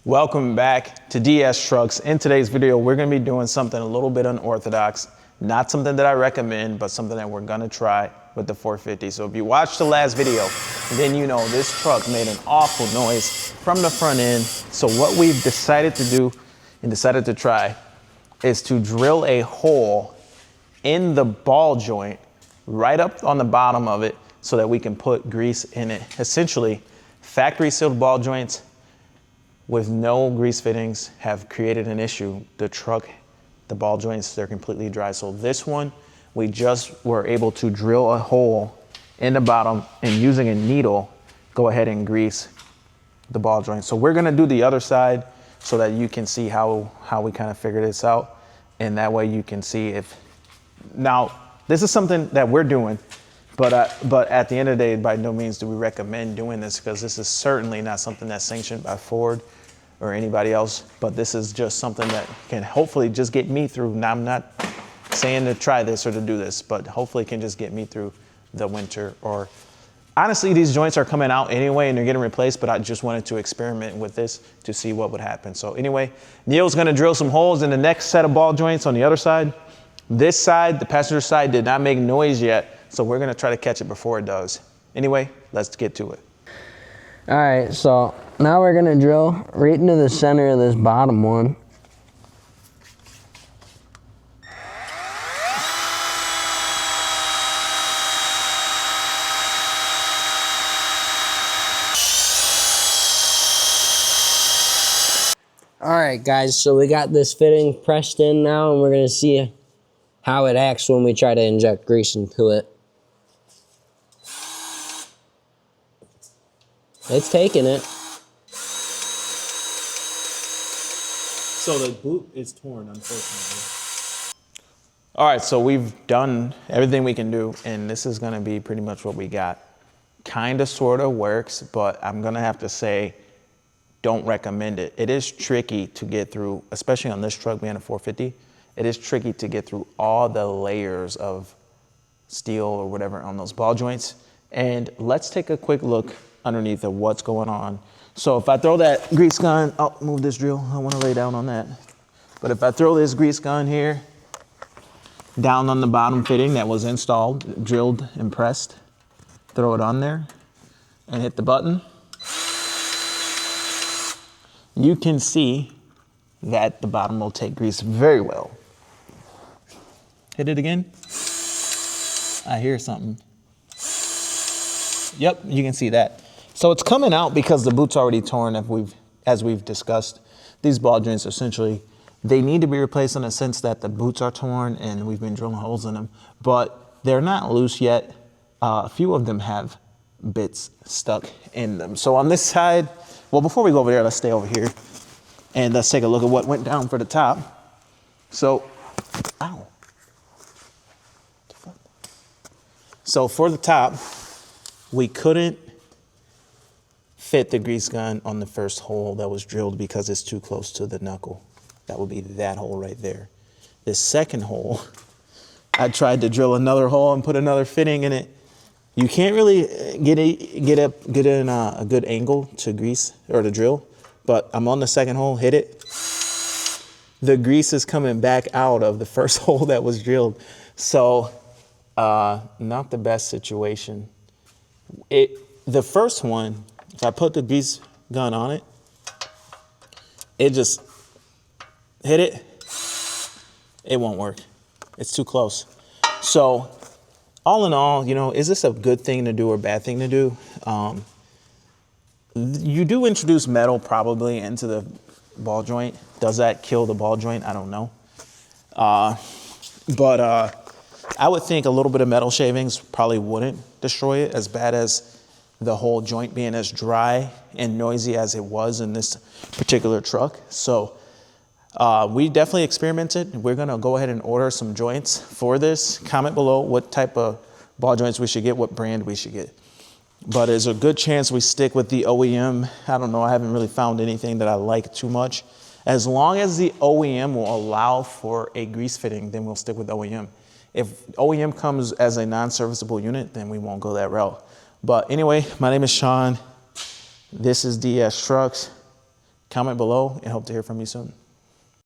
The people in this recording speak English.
Welcome back to DS Trucks. In today's video, we're gonna be doing something a little bit unorthodox. Not something that I recommend, but something that we're gonna try with the 450. So if you watched the last video, then you know this truck made an awful noise from the front end. So what we've decided to do and decided to try is to drill a hole in the ball joint right up on the bottom of it so that we can put grease in it. Essentially, factory sealed ball joints with no grease fittings have created an issue. The truck, the ball joints, they're completely dry. So this one, we just were able to drill a hole in the bottom and using a needle, go ahead and grease the ball joint. So we're gonna do the other side so that you can see how we kind of figure this out. And that way you can see if, now this is something that we're doing, but at the end of the day, by no means do we recommend doing this because this is certainly not something that's sanctioned by Ford or anybody else, but this is just something that can hopefully just get me through. Now I'm not saying to try this or to do this, but hopefully it can just get me through the winter. Or honestly, these joints are coming out anyway and they're getting replaced, but I just wanted to experiment with this to see what would happen. So anyway, Neil's gonna drill some holes in the next set of ball joints on the other side. This side, the passenger side, did not make noise yet, so we're gonna try to catch it before it does. Anyway, let's get to it. All right, so now we're gonna drill right into the center of this bottom one. All right, guys, so we got this fitting pressed in now, and we're gonna see how it acts when we try to inject grease into it. It's taking it. So the boot is torn, unfortunately. All right, so we've done everything we can do, and this is gonna be pretty much what we got. Kinda, sorta works, but I'm gonna have to say, don't recommend it. It is tricky to get through, especially on this truck being a 450. It is tricky to get through all the layers of steel or whatever on those ball joints. And let's take a quick look underneath of what's going on. So if I throw that grease gun, oh, move this drill, I wanna lay down on that. But if I throw this grease gun here, down on the bottom fitting that was installed, drilled and pressed, throw it on there and hit the button, you can see that the bottom will take grease very well. Hit it again. I hear something. Yep, you can see that. So it's coming out because the boot's already torn, as we've discussed. These ball joints essentially, they need to be replaced in a sense that the boots are torn and we've been drilling holes in them, but they're not loose yet. A few of them have bits stuck in them. So on this side, well, before we go over there, let's stay over here and let's take a look at what went down for the top. So, ow. So for the top, we couldn't fit the grease gun on the first hole that was drilled because it's too close to the knuckle. That would be that hole right there. This second hole, I tried to drill another hole and put another fitting in it. You can't really get in a good angle to grease or to drill, but I'm on the second hole, hit it. The grease is coming back out of the first hole that was drilled. So not the best situation. The first one, if I put the grease gun on it, it just hit it, it won't work. It's too close. So all in all, you know, is this a good thing to do or bad thing to do? You do introduce metal probably into the ball joint. Does that kill the ball joint? I don't know. But I would think a little bit of metal shavings probably wouldn't destroy it as bad as the whole joint being as dry and noisy as it was in this particular truck. So we definitely experimented. We're gonna go ahead and order some joints for this. Comment below what type of ball joints we should get, what brand we should get. But there's a good chance we stick with the OEM. I don't know, I haven't really found anything that I like too much. As long as the OEM will allow for a grease fitting, then we'll stick with OEM. If OEM comes as a non-serviceable unit, then we won't go that route. But anyway, my name is Sean. This is DS Trucks. Comment below and hope to hear from you soon.